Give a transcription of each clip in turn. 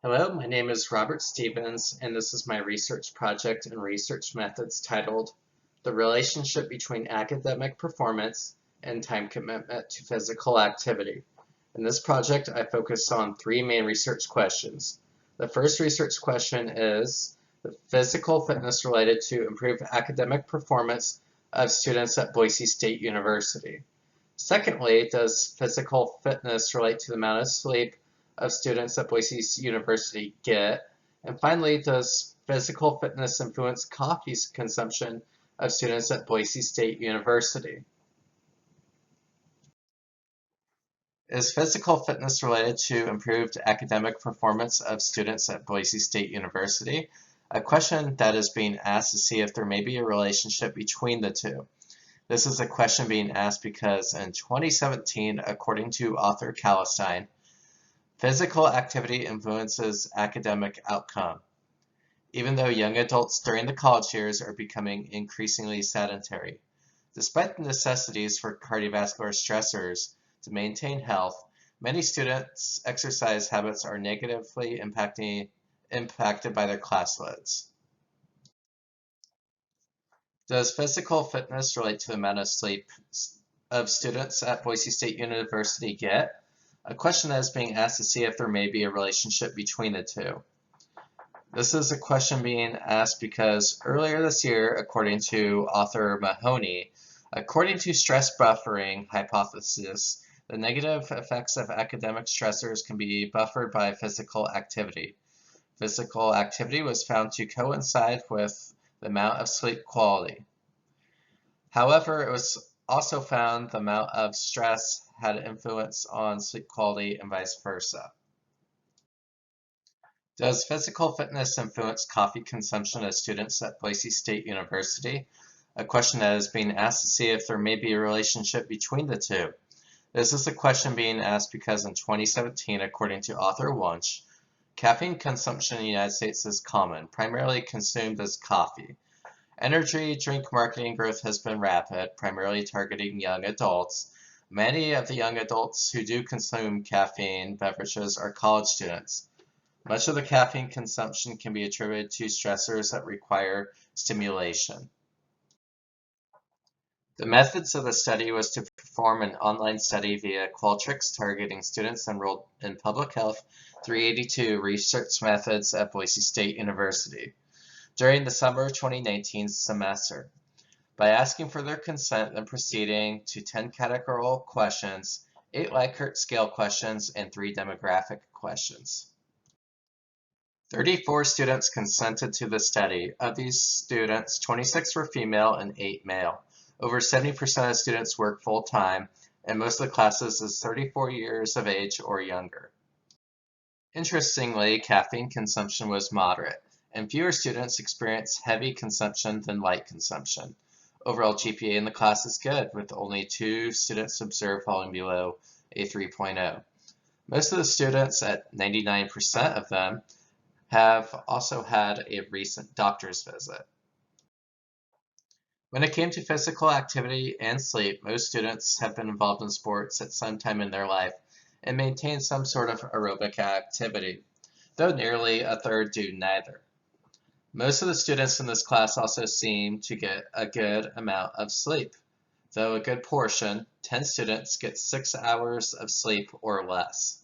Hello, my name is Robert Stevens, and this is my research project and research methods titled The Relationship Between Academic Performance and Time Commitment to Physical Activity. In this project, I focus on three main research questions. The first research question is the physical fitness related to improved academic performance of students at Boise State University. Secondly, does physical fitness relate to the amount of sleep of students at Boise University get? And finally, does physical fitness influence coffee consumption of students at Boise State University? Is physical fitness related to improved academic performance of students at Boise State University? A question that is being asked to see if there may be a relationship between the two. This is a question being asked because in 2017, according to author Kallenstein, physical activity influences academic outcome, even though young adults during the college years are becoming increasingly sedentary. Despite the necessities for cardiovascular stressors to maintain health, many students' exercise habits are negatively impacted by their class loads. Does physical fitness relate to the amount of sleep of students at Boise State University get? A question that is being asked to see if there may be a relationship between the two. This is a question being asked because earlier this year, according to author Mahoney, according to stress buffering hypothesis, the negative effects of academic stressors can be buffered by physical activity. Physical activity was found to coincide with the amount of sleep quality. However, it was also found the amount of stress had influence on sleep quality and vice versa. Does physical fitness influence coffee consumption of students at Boise State University? A question that is being asked to see if there may be a relationship between the two. This is a question being asked because in 2017, according to author Wunsch, caffeine consumption in the United States is common, primarily consumed as coffee. Energy drink marketing growth has been rapid, primarily targeting young adults. Many of the young adults who do consume caffeine beverages are college students. Much of the caffeine consumption can be attributed to stressors that require stimulation. The methods of the study was to perform an online study via Qualtrics targeting students enrolled in Public Health 382 research methods at Boise State University during the summer 2019 semester by asking for their consent and proceeding to 10 categorical questions, 8 Likert scale questions, and 3 demographic questions. 34 students consented to the study. Of these students, 26 were female and 8 male. Over 70% of students work full-time, and most of the classes is 34 years of age or younger. Interestingly, caffeine consumption was moderate, and fewer students experienced heavy consumption than light consumption. Overall GPA in the class is good, with only 2 students observed falling below a 3.0. Most of the students, at 99% of them, have also had a recent doctor's visit. When it came to physical activity and sleep, most students have been involved in sports at some time in their life and maintain some sort of aerobic activity, though nearly a third do neither. Most of the students in this class also seem to get a good amount of sleep, though a good portion, 10 students, get 6 hours of sleep or less.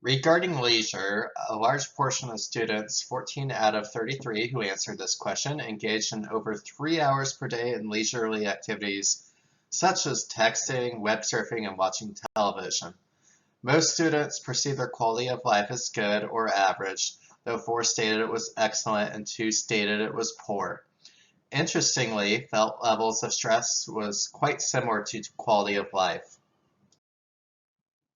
Regarding leisure, a large portion of students, 14 out of 33 who answered this question, engaged in over 3 hours per day in leisurely activities such as texting, web surfing, and watching television. Most students perceive their quality of life as good or average, though 4 stated it was excellent and 2 stated it was poor. Interestingly, felt levels of stress was quite similar to quality of life.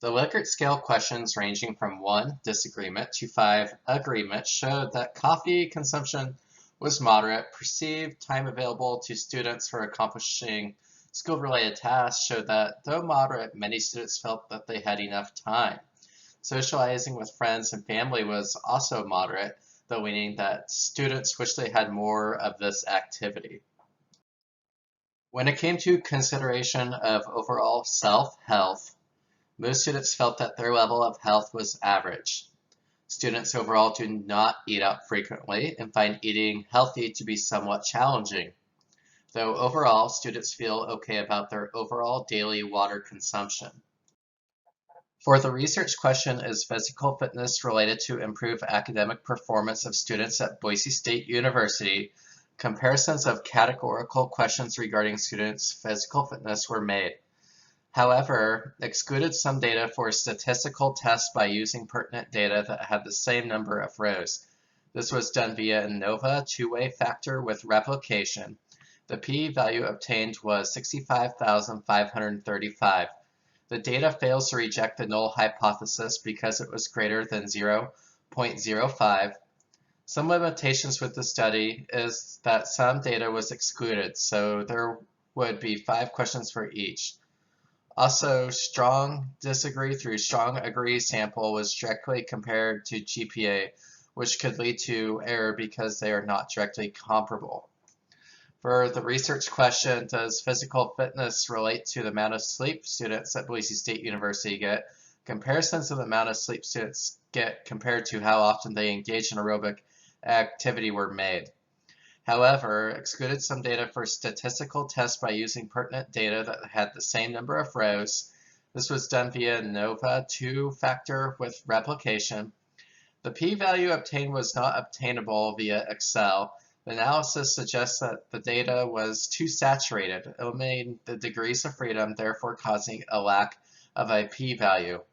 The Likert scale questions ranging from 1, disagreement, to 5, agreement, showed that coffee consumption was moderate. Perceived time available to students for accomplishing school-related tasks showed that, though moderate, many students felt that they had enough time. Socializing with friends and family was also moderate, though meaning that students wished they had more of this activity. When it came to consideration of overall self-health, Most students felt that their level of health was average. Students overall do not eat out frequently and find eating healthy to be somewhat challenging, though overall students feel okay about their overall daily water consumption. For the research question, is physical fitness related to improved academic performance of students at Boise State University? Comparisons of categorical questions regarding students' physical fitness were made. However, excluded some data for statistical tests by using pertinent data that had the same number of rows. This was done via ANOVA two-way factor with replication. The p-value obtained was 65,535. The data fails to reject the null hypothesis because it was greater than 0.05. Some limitations with the study is that some data was excluded, so there would be 5 questions for each. Also, strong disagree through strong agree sample was directly compared to GPA, which could lead to error because they are not directly comparable. For the research question, does physical fitness relate to the amount of sleep students at Boise State University get? Comparisons of the amount of sleep students get compared to how often they engage in aerobic activity were made. However, excluded some data for statistical tests by using pertinent data that had the same number of rows. This was done via ANOVA two-factor with replication. The p-value obtained was not obtainable via Excel. The analysis suggests that the data was too saturated, eliminating the degrees of freedom, therefore causing a lack of a p-value.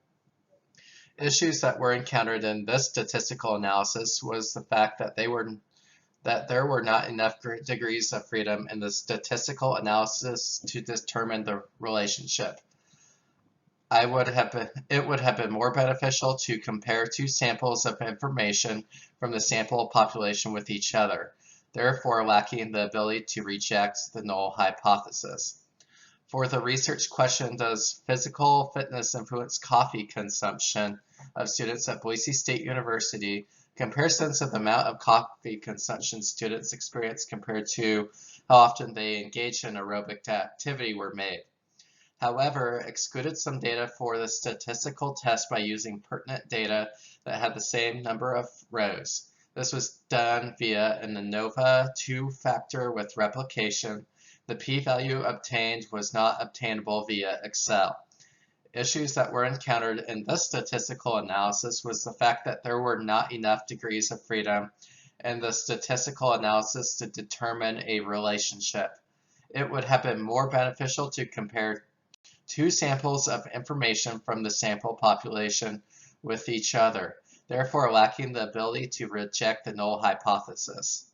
Issues that were encountered in this statistical analysis was the fact that there were not enough degrees of freedom in the statistical analysis to determine the relationship. It would have been more beneficial to compare 2 samples of information from the sample population with each other, therefore lacking the ability to reject the null hypothesis. For the research question, does physical fitness influence coffee consumption of students at Boise State University? Comparisons of the amount of coffee consumption students experience compared to how often they engage in aerobic activity were made. However, excluded some data for the statistical test by using pertinent data that had the same number of rows. This was done via an ANOVA two-factor with replication. The p-value obtained was not obtainable via Excel. Issues that were encountered in this statistical analysis was the fact that there were not enough degrees of freedom in the statistical analysis to determine a relationship. It would have been more beneficial to compare 2 samples of information from the sample population with each other, therefore lacking the ability to reject the null hypothesis.